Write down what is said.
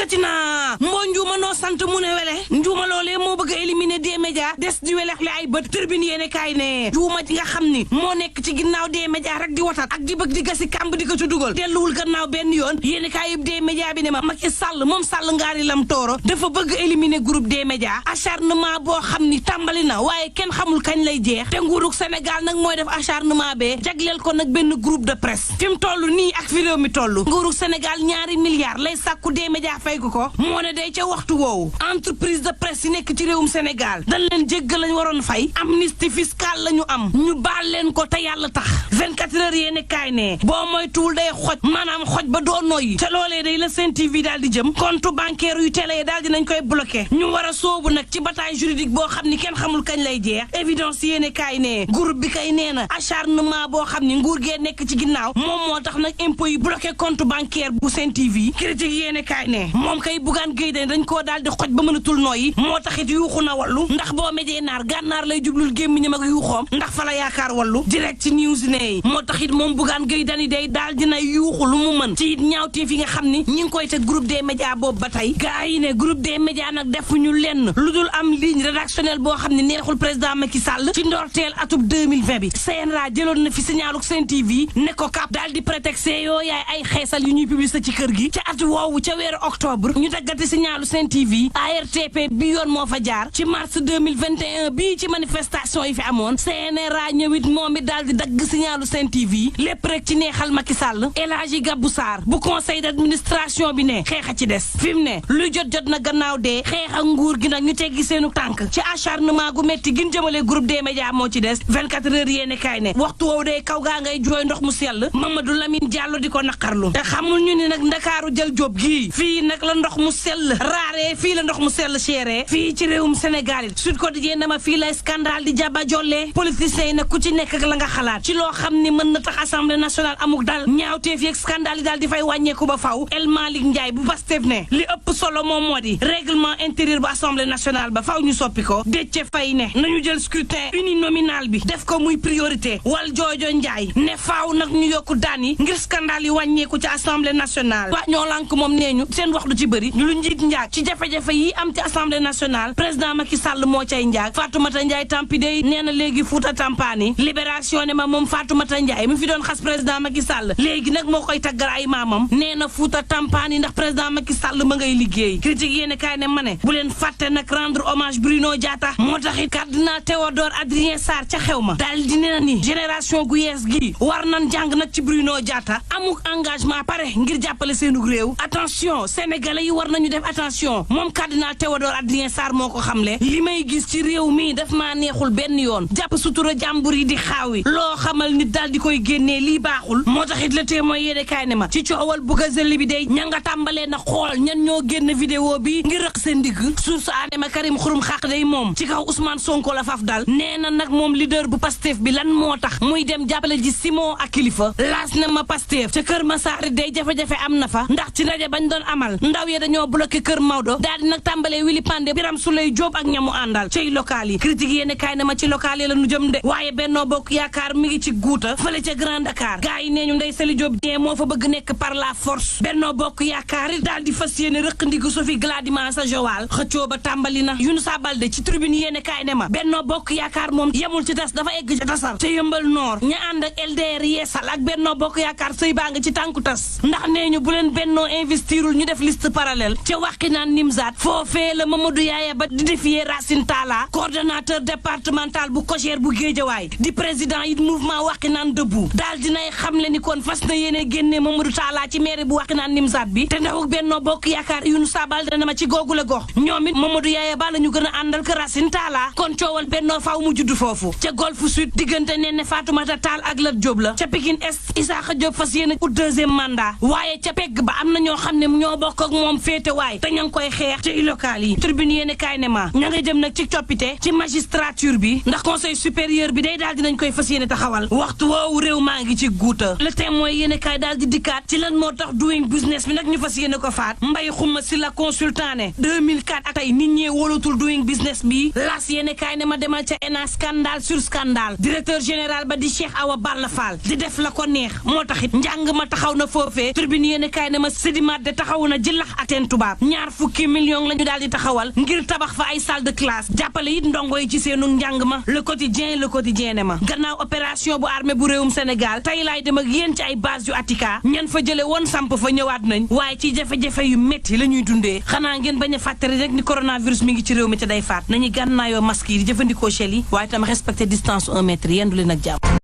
dikkati na moo njuuma noo sant mu ne wele njuuma loolee moo bëgg a éliminer des médias des di welexle ay bët Tribune yéene kaay ne njuuma ji nga xam ni moo nekk ci ginnaaw des médias rek di watat ak di bëgg di gasi kàmb di ko ci dugal delluwul gannaaw benn yoon yéene kaay yëpp des médias bi ne ma Macky Sall moom Sall ngaari lam tooro dafa bëgg éliminer groupe des médias acharnement boo xam ni tàmbali na waaye kenn xamul kañ lay jeex te nguurug Sénégal nag mooy def acharnement bee jagleel ko nag benn groupe de presse fi mu toll nii ak fi réew mi toll nguurug Sénégal ñaari milliards lay sàkku des médias fay ko ko moo ne day ca waxtu woowu entreprise de presse yi nekk ci réewum Sénégal dañ leen jéggal lañ waroon fay amnistie fiscale la ñu am ñu baal leen ko te yàlla tax 24 heures yéene kaay ne boo moytuwul day xoj maanaam xoj ba doo noyyi te loolee day la Sen TV daal di jëm compte bancaire yu télé yi daal dinañ koy bloqué ñu war a soobu nag ci bataille juridique boo xam ni kenn xamul kañ lay jeex évidence yéene kaay ne groupe bi kay nee na acharnement boo xam ni nguur gee nekk ci ginnaaw moom moo tax nag impôt yi bloqué compte bancaire bu Sen TV critique yéene kaay ne moom kay Bougane Gueye Dany dañ koo daal di xoj ba mënatul nooyi moo taxit yuuxu na wallu ndax boo méjee naar gànnaar lay jublul gémmiñam ak yuuxoom ndax fa la yaakaar wallu direct news ne moo taxit moom Bougane Gueye Dany day daal dina yuuxu lu mu mën ci it ñaawteef yi nga xam ni ñi ngi koy teg groupe des médias boobu ba tey gaa yi ne groupe des médias nag defuñu lenn lu dul am ligne rédactionnelle boo xam ne neexul président Macky Sall ci ndorteel atub 2020 bi CNRA jëloon na fi signaluk Sen TV ne ko kap daal di prétexte yoo yaay ay xeesal yu ñuy publicité ci kër gi ca at woowu ca weeru octobre ñu daggati signalu Sen TV ARTP bi yoon moo fa jaar ci mars 2021 bii ci manifestation yi fi amoon CNRA ñëwit moom it daal di dagg signalu Sen TV lépp rek ci neexal Macky Sall El Hadji Gabou Sarr bu conseil d'administration bi ne xeex a ci des fi mu ne lu jot na gannaaw dee xeex ak nguur gi nag ñu teggi seenu tànk ci acharnement gu metti gin jëmale groupe des médias moo ci des 24 heures yéene kaay ne waxtu woowu dee kaw gaa ngay jooy ndox mu sell Mamadou Lamine Diallo di ko naqarlu te xamul ñu ni nag ndakaaru jël jóob gii fii nag la ndox mu sell raaree fii la ndox mu sell chéré fii ci réewum Sénégal it Sud Quotidien dama fii lay scandale di jaba jolle politiciens yi nag ku ci nekk ak la nga xalaat ci loo xam ni mën na tax assemblée nationale amuk dal ñaawteef yeeg scandale yi daal di fay wàññeeku ba faw El Malick Ndiaye bu Pastef ne li ëpp solo moom moo di règlement intérieur bu assemblée nationale ba faw ñu soppi ko Déthié Faye ne nañu jël scrutin uninominal bi def ko muy priorité wal joojo Ndiaye ne faaw nag ñu yokku daan yi ngir scandale yi wàññeeku ci assemblée nationale waa ñoo lànk moom nee ñu seen wax du ci bëri ñu lu njiit njaag ci jafe-jafe yi am ci assemblée nationale président Macky Sall moo cay njaag Fatoumata Ndiaye Tampidey nee na léegi Fouta Tampani libération ne ma moom Fatoumata Ndiaye mi fi doon xas président Macky Sall léegi nag moo koy taggal ay maamam nee na Fouta Tampani ndax président Macky Sall ma ngay liggéey critique yéene kaay ne ma ne bu leen fàtte nag rendre hommage Bruno Diatta moo taxit cardinal Théodore Adrien Sarr ca xew ma daal di ne ni génération gu yees gi war nan jàng nag ci Bruno Diatta amuk engagement pare ngir jàppale seenu réew attention sénégalais yi war nañu def attention moom cardinal Théodore Adrien Sarr moo ko xamle li may gis ci réew mi daf maa neexul benn yoon jàpp sutura jàmbur yi di xaawi loo xamal nit daal di koy génnee lii baaxul moo taxit le témoin yéene kaay ne ma ci coowal Bougazelli bi day ña nga tàmbalee na xool ñan ñoo génn vidéo bi ngir rëq seen digg source aane ma Karim Xurum Xaq day moom ci kaw Ousmane Sonko la faf dal nee na nag moom leader bu Pastef bi lan moo tax muy dem jàppale ji Simon ak Kilifeu laas na ma Pastef ca Kër Massar day jafe-jafe am na fa ndax ci ndaje bañ doon amal ndaw ya dañoo bloqué Kër Maodo daal di nag tàmbalee Willy Pandé Biram Souleye Diop ak ñamu àndal cay local yi critique yéene kaay na ma ci local yi la nu jëm de waaye Benno Bokk Yaakaar mi ngi ci guuta fële ca Grand Dakar gaa yi nee ñu Ndeye Saly Diop ñee moo fa bëgg nekk par la force Benno Bokk Yaakaar it daal di fas yéene rëq ndigu Sophie Gladima sa Joal xëccoo ba tàmbali na Younoussa Baldé ci tribune yéene kaay ne ma Benno Bokk Yaakaar moom yemul ci tas dafa egg ci tasar te Yëmbal Nord ña ànd ak LDR Yeesal ak Benno Bokk Yaakaar sëy baa nga ci tànku tas ndax nee ñu bu leen Benno investirul ñu def liste parallèle ca waxi naan Nimzaat foofee la Mamadou Yaaya ba di défier Racine Talla coordonnateur départemental bu COJER bu Guédiawaye di président it mouvement waxi naan debout daal dinay xamle ni kon fas na yéene génne Mamadou Talla ci mairie bu waxi naan Nimzaat bi te ndaw Benno Bokk Yaakaar Younoussa Baldé na ma ci googu la gox ñoom it Mamadou Yaaya ba la ñu gën a àndal ko Racine Talla kon coowal Benno faaw mu judd foofu ca Golf Sud diggante ne Fatoumata Tall ak Lat Diop la ca Pikine Est Issakha Diop fas yéene ut deuxième mandat waaye ca pegg ba am na ñoo xam ne ñoo bokk ak moom féete waay te ña ngi koy xeex ci local yi tribune yéene kaay ne ma ña nga jëm nag ci coppite ci magistrature bi ndax conseil supérieur bi day daal dinañ koy fas yéene taxawal waxtu woowu réew maa ngi ci guuta le témoin yéene kaay daal di dikkaat ci lan moo tax doing business bi nag ñu fas yéene ko faat mbay xuma si la consultant ne 2004 ak tey nit ñee wóolatul doing business bi las yéene kaay ne ma demal ca ENA scandale sur scandale directeur général ba di Cheikh Awa Balla Fall di def la ko neex moo taxit njàng ma taxaw na foofee tribune yéene kaay ne ma sédimat de taxaw na jillax ak teen tubaab ñaar fukki millions la ñu daal di taxawal ngir tabax fa ay salle de classe jàppale it ndongo yi ci seenu njàng ma le quotidien ne ma gannaaw opération bu armée bu réewum Sénégal tey laay dem ak yéen ci ay base yu Atika ñan fa jële woon samp fa ñëwaat nañ waaye ci jafe-jafe yu métti la ñuy dundee xanaa ngeen bañ a fàttali rek ni coronavirus mi ngi ci réew mi te day faat nañu gànnaayoo masque yi di jëfandikoo gel yi waaye tam respecté distance 1 mètre yendu leen ak jàmm